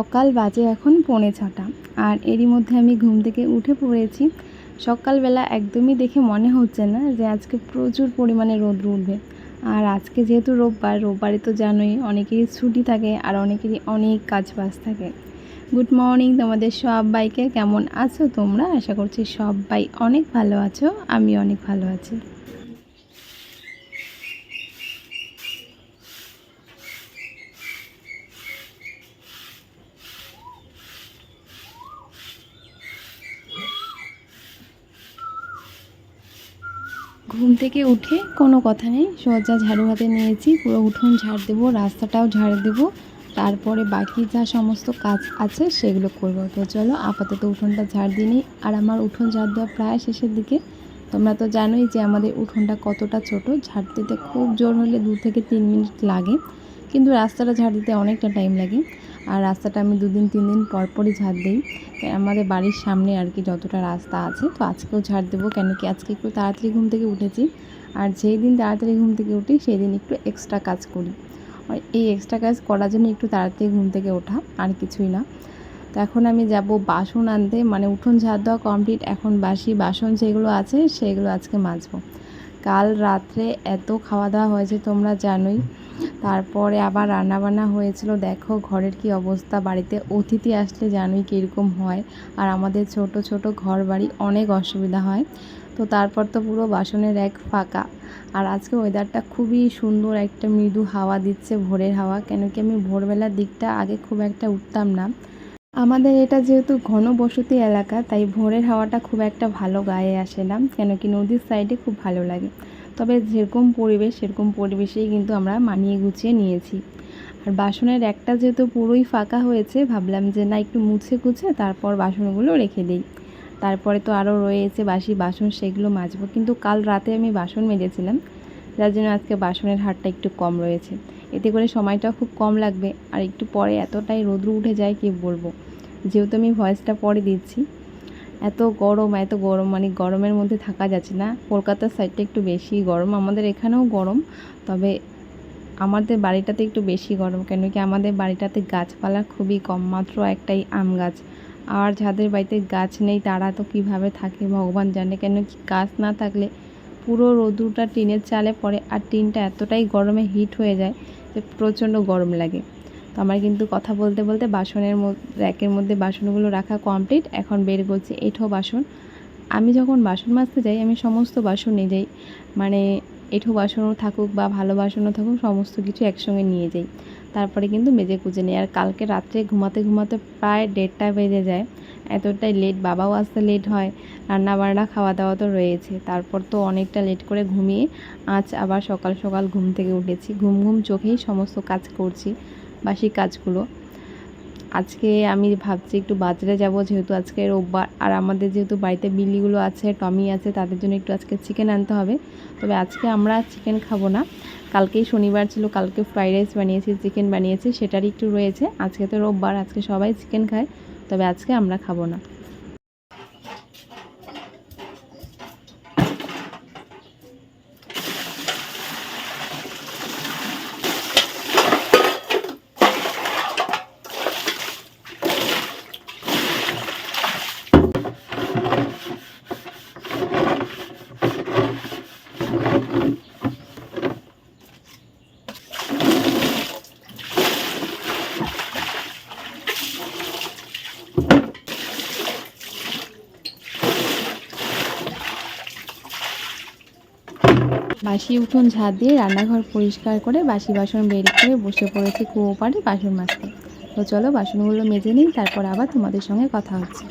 সকাল বাজে এখন 6:45 আর এরই মধ্যে আমি ঘুম থেকে উঠে পড়েছি। সকালবেলা একদমই দেখে মনে হচ্ছে না যে আজকে প্রচুর পরিমাণে রোদ উঠবে। আর আজকে যেহেতু রোববার, রোববারে তো জানোই অনেকেরই ছুটি থাকে আর অনেকেরই অনেক কাজ বাজ থাকে। গুড মর্নিং তোমাদের সবাইকে, কেমন আছো তোমরা? আশা করছি সবাই অনেক ভালো আছো, আমি অনেক ভালো আছি। ঘুম থেকে উঠে কোনো কথা নেই, সোজা ঝাড়ু হাতে নিয়েছি, পুরো উঠোন ঝাড় দেবো, রাস্তাটাও ঝাড় দেবো, তারপরে বাকি যা সমস্ত কাজ আছে সেগুলো করব। তো চলো আপাতত উঠোনটা ঝাড় দিয়ে নিই। আর আমার উঠোন ঝাড় দেওয়া প্রায় শেষের দিকে। তোমরা তো জানোই যে আমাদের উঠোনটা কতটা ছোট, ঝাড় দিতে খুব জোর হলে 2 থেকে 3 মিনিট লাগে, কিন্তু রাস্তাটা ঝাড় দিতে অনেকটা টাইম লাগে। আর রাস্তাটা আমি 2 দিন 3 দিন পরপরই ঝাড় দিই, আমাদের বাড়ির সামনে আর কি যতটা রাস্তা আছে। তো আজকেও ঝাড় দেবো, কেন কি আজকে একটু তাড়াতাড়ি ঘুম থেকে উঠেছি। আর যেই দিন তাড়াতাড়ি ঘুম থেকে উঠি সেই দিন একটু এক্সট্রা কাজ করি। আর এই এক্সট্রা কাজ করার জন্য একটু তাড়াতাড়ি ঘুম থেকে ওঠা, আর কিছুই না। তো এখন আমি যাব বাসন আনতে, মানে উঠোন ঝাড় দেওয়া কমপ্লিট, এখন বাসি বাসন যেগুলো আছে সেগুলো আজকে মাজবো। কাল রাত্রে এত খাওয়া দাওয়া হয়েছে তোমরা জানোই, তারপরে আবার রান্নাবান্না হয়েছিল। দেখো ঘরের কি অবস্থা, বাড়িতে অতিথি আসলে জানোই কীরকম হয়। আর আমাদের ছোট ছোট ঘর বাড়ি, অনেক অসুবিধা হয়। তো তারপর তো পুরো বাসনের এক ফাঁকা। আর আজকে ওয়েদারটা খুবই সুন্দর, একটা মৃদু হাওয়া দিচ্ছে, ভোরের হাওয়া। কেন কি আমি ভোরবেলার দিকটা আগে খুব একটা উঠতাম না। আমাদের এটা যেহেতু ঘনবসতি এলাকা, তাই ভোরের হাওয়াটা খুব একটা ভালো গায়ে আসে না, কেন কি নদীর সাইডে খুব ভালো লাগে। তবে যেরকম পরিবেশ সেরকম পরিবেশেই কিন্তু আমরা মানিয়ে গুছিয়ে নিয়েছি। আর বাসনের একটা যেহেতু পুরোই ফাঁকা হয়েছে, ভাবলাম যে না একটু মুছে কুছে তারপর বাসনগুলো রেখে দিই। তারপরে তো আরও রয়েছে বাসি বাসন, সেগুলো মাজবো। কিন্তু কাল রাতে আমি বাসন মেজেছিলাম, যার জন্য আজকে বাসনের হারটা একটু কম রয়েছে। এতে করে সময়টাও খুব কম লাগবে। আর একটু পরে এতটাই রোদ্র উঠে যায় কি বলবো, যেহেতু আমি ভয়েসটা পরে দিচ্ছি। এত গরম এত গরম, মানে গরমের মধ্যে থাকা যাচ্ছে না। কলকাতার সাইডটা একটু বেশি গরম, আমাদের এখানেও গরম, তবে আমাদের বাড়িটাতে একটু বেশি গরম। কেন কি আমাদের বাড়িটাতে গাছপালা খুবই কম, মাত্র একটাই আম গাছ। আর যাদের বাড়িতে গাছ নেই তারা তো কিভাবে থাকে ভগবান জানে। কেন কি গাছ না থাকলে পুরো রোদ্রুটা টিনের চালে পড়ে, আর টিনটা এতটাই গরমে হিট হয়ে যায় যে প্রচণ্ড গরম লাগে। তো আমার কিন্তু কথা বলতে বলতে বাসনের র্যাকের মধ্যে বাসনগুলো রাখা কমপ্লিট। এখন বের করছি এঁঠো বাসন। আমি যখন বাসন মাজতে যাই আমি সমস্ত বাসন নিয়ে যাই, মানে এঁঠো বাসনও থাকুক বা ভালো বাসনও থাকুক, সমস্ত কিছু একসঙ্গে নিয়ে যাই, তারপরে কিন্তু মেজে কুজে নিই। আর কালকে রাত্রে ঘুমাতে ঘুমাতে প্রায় 1:30 বেজে যায়, এতটাই লেট। বাবাও আসতে লেট হয়, রান্না বান্না খাওয়া দাওয়া তো রয়েছে, তারপর তো অনেকটা লেট করে ঘুমিয়ে আজ আবার সকাল সকাল ঘুম থেকে উঠেছি। ঘুম ঘুম চোখেই সমস্ত কাজ করছি, বাসি কাজগুলো। আজকে আমি ভাবছি একটু বাজারে যাব, যেহেতু আজকে রোববার। আর আমাদের যেহেতু বাড়িতে বিল্লিগুলো আছে, টমি আছে, তাদের জন্য একটু আজকে চিকেন আনতে হবে। তবে আজকে আমরা চিকেন খাবো না, কালকেই শনিবার ছিল, কালকে ফ্রাইড রাইস বানিয়েছি, চিকেন বানিয়েছি, সেটারই একটু রয়েছে। আজকে তো রোববার, আজকে সবাই চিকেন খায়, তবে আজকে আমরা খাবো না। বাসি উঠোন ঝাড় দিয়ে রান্নাঘর পরিষ্কার করে বাসি বাসন বের করে বসে পড়েছি কুয়ো পাড়ে বাসন মাজতে। তো চলো বাসনগুলো মেজে নিই, তারপর আবার তোমাদের সঙ্গে কথা হচ্ছে।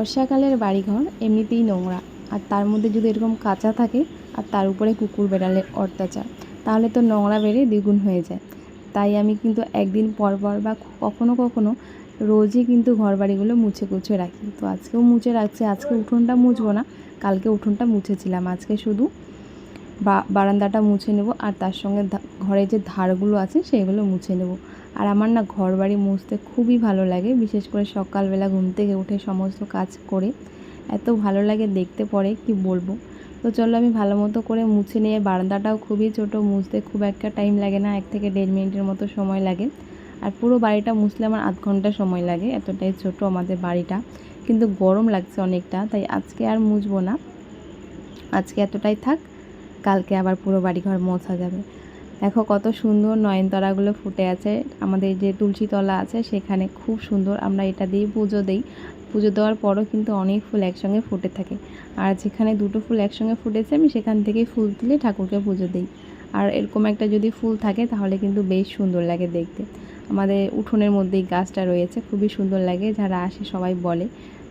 বর্ষাকালের বাড়িঘর এমনিতেই নোংরা, আর তার মধ্যে যদি এরকম কাঁচা থাকে আর তার উপরে কুকুর বেড়ালের অত্যাচার, তাহলে তো নোংরা বেড়ে দ্বিগুণ হয়ে যায়। তাই আমি কিন্তু একদিন পর পর বা কখনো কখনো রোজই কিন্তু ঘরবাড়িগুলো মুছে কুছে রাখি। তো আজকেও মুছে রাখছি। আজকে উঠোনটা মুছবো না, কালকে উঠোনটা মুছেছিলাম। আজকে শুধু বারান্দাটা মুছে নেব, আর তার সঙ্গে ঘরে যে ধারগুলো আছে সেগুলো মুছে নেব। আর আমার না ঘরবাড়ি মুছতে খুবই ভালো লাগে, বিশেষ করে সকালবেলা ঘুম থেকে উঠে সমস্ত কাজ করে এত ভালো লাগে দেখতে পরে কি বলবো। তো চলো আমি ভালো মতো করে মুছে নিয়ে, বারান্দাটাও খুবই ছোটো, মুছতে খুব একটা টাইম লাগে না, 1 থেকে 1.5 মিনিটের মতো সময় লাগে। আর পুরো বাড়িটা মুছলে আমার আধ ঘন্টা সময় লাগে, এতটাই ছোট আমাদের বাড়িটা। কিন্তু গরম লাগছে অনেকটা, তাই আজকে আর মুছবো না, আজকে এতটাই থাক, কালকে আবার পুরো বাড়িঘর মোছা যাবে। দেখো কত সুন্দর নয়নতারাগুলো ফুটে আছে। আমাদের যে তুলসী তলা আছে সেখানে খুব সুন্দর, আমরা এটা দিয়ে পুজো দিই। পুজো দেওয়ার পরও কিন্তু অনেক ফুল একসঙ্গে ফুটে থাকে। আর যেখানে 2টো ফুল একসঙ্গে ফুটেছে আমি সেখান থেকেই ফুল তুলে ঠাকুরকে পুজো দিই। আর এরকম একটা যদি ফুল থাকে তাহলে কিন্তু বেশ সুন্দর লাগে দেখতে। আমাদের উঠোনের মধ্যেই গাছটা রয়েছে, খুবই সুন্দর লাগে। যারা আসে সবাই বলে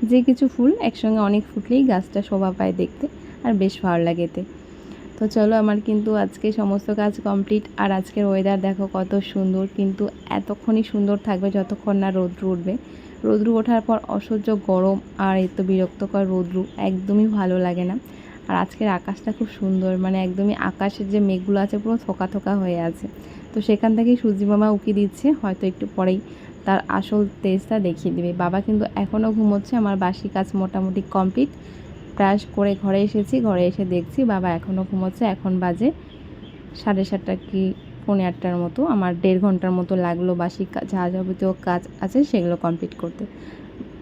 যে কিছু ফুল একসঙ্গে অনেক ফুটলেই গাছটা শোভা পায় দেখতে, আর বেশ ভালো লাগে এতে। তো চলো আমার কিন্তু আজকে সমস্ত কাজ কমপ্লিট। আর আজকের ওয়েদার দেখো কত সুন্দর, কিন্তু এতক্ষণই সুন্দর থাকবে যতক্ষণ না রৌদ্র উঠবে। রৌদ্র ওঠার পর অসহ্য গরম, আর এত বিরক্তকর রৌদ্র, একদমই ভালো লাগে না। আর আজকের আকাশটা খুব সুন্দর, মানে একদমই আকাশের যে মেঘগুলো আছে পুরো থোকা থোকা হয়ে আছে। তো সেখান থেকেই সূর্যি মামা উকি দিচ্ছে, হয়তো একটু পরেই তার আসল তেজটা দেখিয়ে দেবে। বাবা কিন্তু এখনও ঘুমোচ্ছে। আমার বাসি কাজ মোটামুটি কমপ্লিট, ব্রাশ করে ঘরে এসেছি, ঘরে এসে দেখছি বাবা এখনও ঘুমোচ্ছে। এখন বাজে 7:30 কি 7:45 মতো। আমার 1.5 ঘন্টার মতো লাগলো বাসি যা যাবতীয় কাজ আছে সেগুলো কমপ্লিট করতে।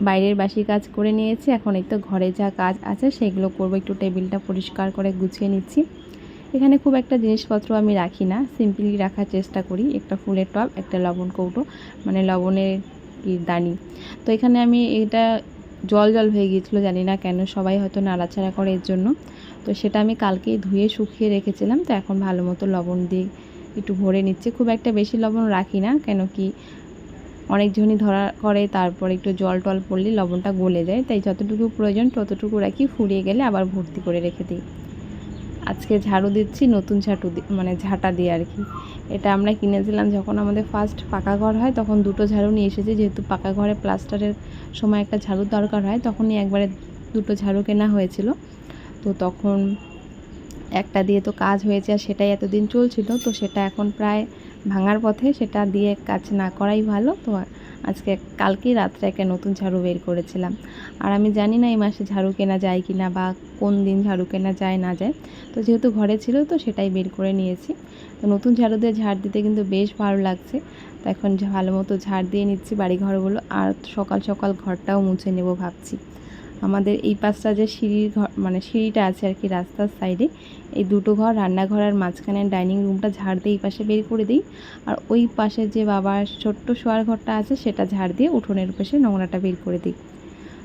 বাইরের বাসি কাজ করে নিয়েছি, এখন একটু ঘরে যা কাজ আছে সেগুলো করবো। একটু টেবিলটা পরিষ্কার করে গুছিয়ে নিচ্ছি। এখানে খুব একটা জিনিসপত্র আমি রাখি না, সিম্পলি রাখার চেষ্টা করি। একটা ফুলের টব, একটা লবণ কৌটো, মানে লবণের দানি। তো এখানে আমি এটা জল জল হয়ে গিয়েছিলো, জানি না কেন, সবাই হয়তো নাড়াচাড়া করে এর জন্য। তো সেটা আমি কালকেই ধুয়ে শুকিয়ে রেখেছিলাম। তো এখন ভালো মতো লবণ দিয়ে একটু ভরে নিচ্ছে। খুব একটা বেশি লবণ রাখি না, কেন কি অনেকজনই ধরা করে, তারপর একটু জল টল পড়লে লবণটা গলে যায়, তাই যতটুকু প্রয়োজন ততটুকু রাখি, ফুরিয়ে গেলে আবার ভর্তি করে রেখে দিই। আজকে ঝাড়ু দিচ্ছি নতুন মানে ঝাঁটা দিয়ে আর কি। এটা আমরা কিনেছিলাম যখন আমাদের ফার্স্ট পাকা ঘর হয়, তখন 2টো ঝাড়ু নিয়ে এসেছি। যেহেতু পাকা ঘরে প্লাস্টারের সময় একটা ঝাড়ু দরকার হয়, তখনই একবারে 2টো ঝাড়ু কেনা হয়েছিল। তো তখন একটা দিয়ে তো কাজ হয়েছে, আর সেটাই এতদিন চলছিল। তো সেটা এখন প্রায় ভাঙার পথে, সেটা দিয়ে কাজ না করাই ভালো। তো আজকে কালকেই রাত্রে একটা নতুন ঝাড়ু বের করেছিলাম। আর আমি জানি না এই মাসে ঝাড়ু কেনা যায় কি না, বা কোন দিন ঝাড়ু কেনা যায় না যায়। তো যেহেতু ঘরে ছিল তো সেটাই বের করে নিয়েছি। তো নতুন ঝাড়ু দিয়ে ঝাড় দিতে কিন্তু বেশ ভালো লাগছে। তো এখন ভালো মতো ঝাড় দিয়ে নিচ্ছি বাড়িঘরগুলো, আর সকাল সকাল ঘরটাও মুছে নেব ভাবছি। আমাদের এই পাশটা যে সিঁড়ির ঘর, মানে সিঁড়িটা আছে আর কি রাস্তার সাইডে, এই 2টো ঘর, রান্নাঘর আর মাঝখানে ডাইনিং রুমটা ঝাড় দিয়ে এই পাশে বের করে দিই। আর ওই পাশে যে বাবার ছোট্ট শোয়ার ঘরটা আছে সেটা ঝাড় দিয়ে উঠোনের পাশে নোংরাটা বের করে দিই।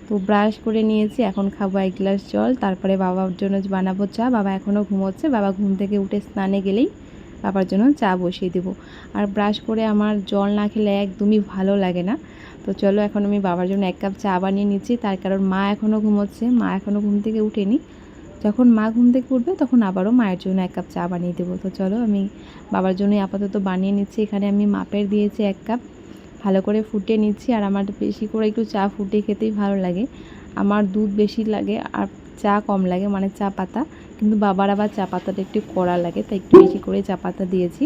তো ব্রাশ করে নিয়েছি, এখন খাবো 1 গ্লাস জল, তারপরে বাবার জন্য বানাবো চা। বাবা এখনও ঘুমোচ্ছে, বাবা ঘুম থেকে উঠে স্নানে গেলেই বাবার জন্য চা বসিয়ে দেবো। আর ব্রাশ করে আমার জল না খেলে একদমই ভালো লাগে না। তো চলো এখন আমি বাবার জন্য 1 কাপ চা বানিয়ে নিচ্ছি, তার কারণ মা এখনও ঘুমোচ্ছে, মা এখনও ঘুম থেকে উঠেনি। যখন মা ঘুম থেকে উঠবে তখন আবারও মায়ের জন্য 1 কাপ চা বানিয়ে দেবো। তো চলো আমি বাবার জন্যই আপাতত বানিয়ে নিচ্ছি। এখানে আমি মাপের দিয়েছি 1 কাপ, ভালো করে ফুটিয়ে নিচ্ছি। আর আমার বেশি করে একটু চা ফুটিয়ে খেতেই ভালো লাগে। আমার দুধ বেশি লাগে আর চা কম লাগে, মানে চা পাতা। কিন্তু বাবার আবার চা পাতাটা একটু কড়া লাগে, তাই একটু বেশি করে চা পাতা দিয়েছি।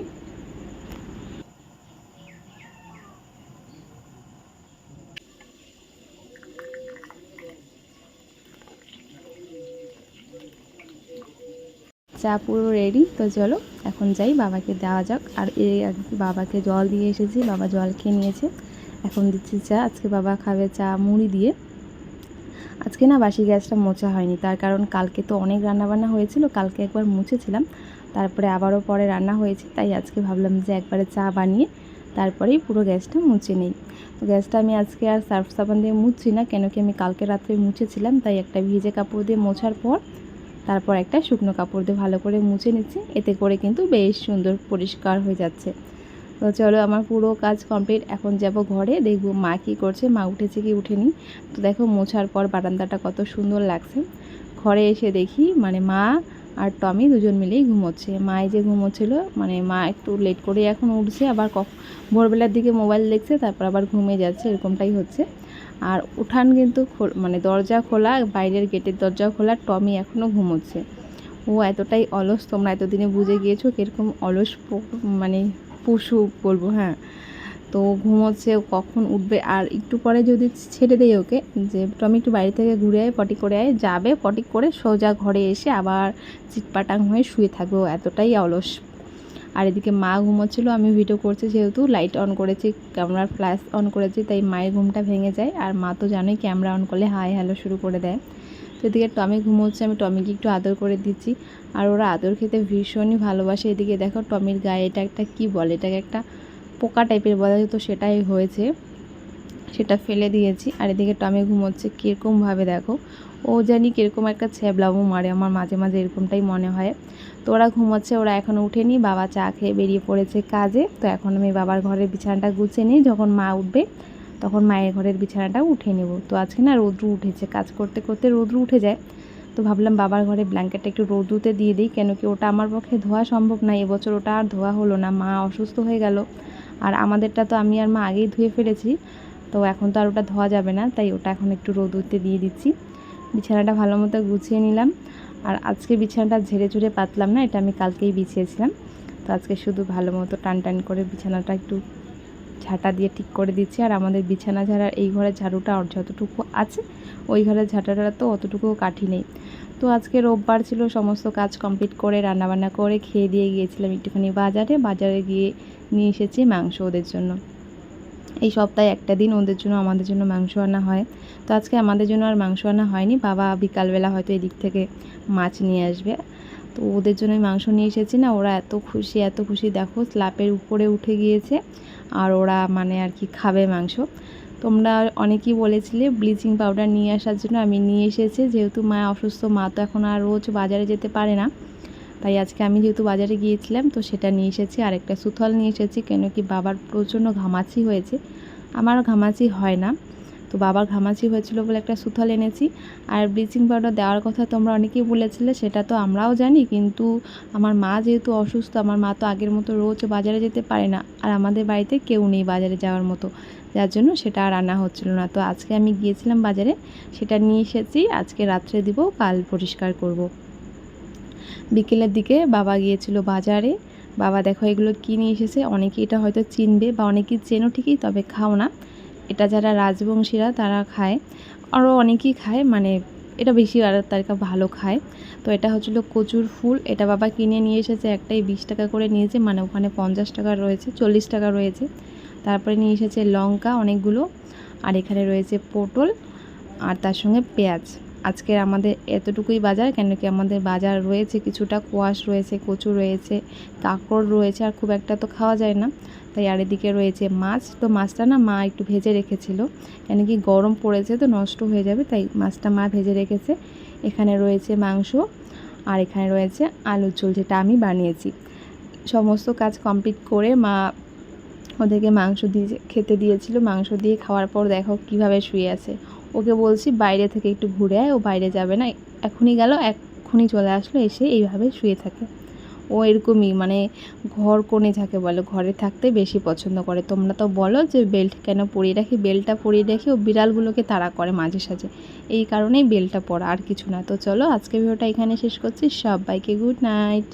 চা পুরো রেডি। তো চলো এখন যাই, বাবাকে দেওয়া যাক। আর এই বাবাকে জল দিয়ে এসেছি, বাবা জল খেয়ে নিয়েছে, এখন দিচ্ছি চা। আজকে বাবা খাবে চা মুড়ি দিয়ে। আজকে না বাসি গ্যাসটা মোছা হয়নি, তার কারণ কালকে তো অনেক রান্নাবান্না হয়েছিল, কালকে একবার মুছেছিলাম, তারপরে আবারও পরে রান্না হয়েছে। তাই আজকে ভাবলাম যে একবারে চা বানিয়ে তারপরেই পুরো গ্যাসটা মুছে নিই। তো গ্যাসটা আমি আজকে আর সার্ফ সাবান দিয়ে মুছছি না, কেন কি আমি কালকে রাত্রে মুছেছিলাম, তাই একটা ভিজে কাপড় দিয়ে মোছার পর তারপর একটা শুকনো কাপড় দিয়ে ভালো করে মুছে নিচ্ছি। এতে করে কিন্তু বেশ সুন্দর পরিষ্কার হয়ে যাচ্ছে। তো চলো আমার পুরো কাজ কমপ্লিট। এখন যাব ঘরে, দেখব মা কী করছে, মা উঠেছে কি উঠেনি। তো দেখো মোছার পর বারান্দাটা কত সুন্দর লাগছে। ঘরে এসে দেখি মানে মা আর টমি দুজন মিলেই ঘুমোচ্ছে। মাই যে ঘুমোচ্ছিল, মানে মা একটু লেট করে এখন উঠছে, আবার ভোরবেলার দিকে মোবাইল দেখছে, তারপর আবার ঘুমিয়ে যাচ্ছে, এরকমটাই হচ্ছে। আর উঠান কিন্তু মানে দরজা খোলা, বাইরের গেটের দরজা খোলা, টমি এখনও ঘুমোচ্ছে। ও এতটাই অলস, তোমরা এতদিনে বুঝে গিয়েছো কীরকম অলস মানে পশু বলবো। হ্যাঁ, তো ঘুমোচ্ছে, ও কখন উঠবে। আর একটু পরে যদি ছেড়ে দেয় ওকে যে টমি একটু বাইরে থেকে ঘুরে আয়, পটি করে আয়, যাবে, পটি করে সোজা ঘরে এসে আবার চিটপাটাং হয়ে শুয়ে থাকবে। ও এতটাই অলস। আর এদিকে মা ঘুমোচ্ছিল, আমি ভিডিও করছি যেহেতু লাইট অন করেছি, ক্যামেরার ফ্ল্যাশ অন করেছি, তাই মায়ের ঘুমটা ভেঙে যায়। আর মা তো জানোই ক্যামেরা অন করলে হাই হ্যালো শুরু করে দেয়। তো এদিকে টমি ঘুমোচ্ছে, আমি টমিকে একটু আদর করে দিচ্ছি। আর ওরা আদর খেতে ভীষণই ভালোবাসে। এদিকে দেখো টমির গায়ে এটা একটা কী বলে, এটাকে একটা পোকা টাইপের বলা যেত, সেটাই হয়েছে, সেটা ফেলে দিয়েছি। আর এদিকে টমি ঘুমোচ্ছে কীরকমভাবে দেখো, ও জানি কীরকম একটা ছ্যাবলামো মারে, আমার মাঝে মাঝে এরকমটাই মনে হয়। তো ওরা ঘুমোচ্ছে, ওরা এখনও উঠেনি, বাবা চা খেয়ে বেরিয়ে পড়েছে কাজে। তো এখন আমি বাবার ঘরের বিছানাটা গুছিয়ে নিই, যখন মা উঠবে তখন মায়ের ঘরের বিছানাটাও উঠে নেব। তো আজকে না রৌদ্র উঠেছে, কাজ করতে করতে রৌদ্র উঠে যায়, তো ভাবলাম বাবার ঘরে ব্ল্যাঙ্কেটটা একটু রৌদ্রুতে দিয়ে দিই, কেন কি ওটা আমার পক্ষে ধোয়া সম্ভব না। এবছর ওটা আর ধোয়া হলো না, মা অসুস্থ হয়ে গেল। আর আমাদেরটা তো আমি আর মা আগেই ধুয়ে ফেলেছি, তো এখন তো আর ওটা ধোয়া যাবে না, তাই ওটা এখন একটু রৌদ্রুতে দিয়ে দিচ্ছি। বিছানাটা ভালো মতো গুছিয়ে নিলাম। আর আজকে বিছানাটা ঝেড়ে ঝুড়ে পাতলাম না, এটা আমি কালকেই বিছিয়েছিলাম। তো আজকে শুধু ভালো মতো টান টান করে বিছানাটা একটু ঝাঁটা দিয়ে ঠিক করে দিচ্ছি। আর আমাদের বিছানা ঝাড়ার এই ঘরের ঝাড়ুটা আর যতটুকু আছে, ওই ঘরের ঝাঁটাটা তো অতটুকুও কাঠি নেই। তো আজকে রোববার ছিল, সমস্ত কাজ কমপ্লিট করে রান্নাবান্না করে খেয়ে দিয়ে গিয়েছিলাম একটুখানি বাজারে গিয়ে নিয়ে এসেছি মাংস ওদের জন্য। এই সপ্তাহে একটা দিন ওদের জন্য আমাদের জন্য মাংস আনা হয়। তো আজকে আমাদের জন্য আর মাংস আনা হয়নি, বাবা বিকালবেলা হয়তো এদিক থেকে মাছ নিয়ে আসবে। তো ওদের জন্যই মাংস নিয়ে এসেছি না, ওরা এত খুশি দেখো, স্ল্যাপের উপরে উঠে গিয়েছে। আর ওরা মানে আর কি খাবে মাংস। তোমরা অনেকেই বলেছিলে ব্লিচিং পাউডার নিয়ে আসার জন্য, আমি নিয়ে এসেছি। যেহেতু মা অসুস্থ, মা তো এখন আর রোজ বাজারে যেতে পারে না, তাই আজকে আমি যেহেতু বাজারে গিয়েছিলাম তো সেটা নিয়ে এসেছি। আর একটা সুথল নিয়ে এসেছি, কেন কি বাবার প্রচণ্ড ঘামাচি হয়েছে, আমারও ঘামাচি হয় না, তো বাবার ঘামাচি হয়েছিল বলে একটা সুথল এনেছি। আর ব্লিচিং পাউডার দেওয়ার কথা তোমরা অনেকেই বলেছিলে, সেটা তো আমরাও জানি, কিন্তু আমার মা যেহেতু অসুস্থ, আমার মা তো আগের মতো রোজ বাজারে যেতে পারে না, আর আমাদের বাড়িতে কেউ নেই বাজারে যাওয়ার মতো, যার জন্য সেটা আর আনা হচ্ছিল না। তো আজকে আমি গিয়েছিলাম বাজারে, সেটা নিয়ে এসেছি, আজকে রাত্রে দিব, কাল পরিষ্কার করব। বিকেলের দিকে বাবা গিয়েছিল বাজারে। বাবা দেখো এগুলো কী নিয়ে এসেছে, অনেকেই এটা হয়তো চিনবে বা অনেকেই চেনো ঠিকই, তবে খাও না। এটা যারা রাজবংশীরা তারা খায়, আরও অনেকেই খায়, মানে এটা বেশি আর তারিকা ভালো খায়। তো এটা হচ্ছিল কচুর ফুল, এটা বাবা কিনে নিয়ে এসেছে, একটাই 20 টাকা করে নিয়েছে, মানে ওখানে 50 টাকা রয়েছে, 40 টাকা রয়েছে। তারপরে নিয়ে এসেছে লঙ্কা অনেকগুলো, আর এখানে রয়েছে পটল, আর তার সঙ্গে পেঁয়াজ। আজকের আমাদের এতটুকুই বাজার, কেন কি আমাদের বাজার রয়েছে কিছুটা, কোয়াশ রয়েছে, কচু রয়েছে, কাঁকড় রয়েছে, আর খুব একটা তো খাওয়া যায় না, তাই আর এদিকে রয়েছে মাছ। তো মাছটা না মা একটু ভেজে রেখেছিল, কেন কি গরম পড়েছে তো নষ্ট হয়ে যাবে, তাই মাছটা মা ভেজে রেখেছে। এখানে রয়েছে মাংস, আর এখানে রয়েছে আলুর ঝোল, যেটা আমি বানিয়েছি। সমস্ত কাজ কমপ্লিট করে মা ওদেরকে মাংস দিয়ে খেতে দিয়েছিল। মাংস দিয়ে খাওয়ার পর দেখো কিভাবে শুয়ে আছে। ওকে বলছি বাইরে থেকে একটু ঘুরে আয়, ও বাইরে যাবে না, এখনই গেল, এক্ষুনি চলে আসলো, এসে এইভাবে শুয়ে থাকে। ও এরকমই, মানে ঘর কোণে থাকে বলে, ঘরে থাকতে বেশি পছন্দ করে। তোমরা তো বলো যে বেল্ট কেন পরিয়ে রাখি, বেল্টটা পরিয়ে রেখে ও বিড়ালগুলোকে তাড়া করে মাঝে সাঝে, এই কারণেই বেল্টটা পরা, আর কিছু না। তো চলো আজকে ভিডিওটা এখানে শেষ করছি, সবাইকে গুড নাইট।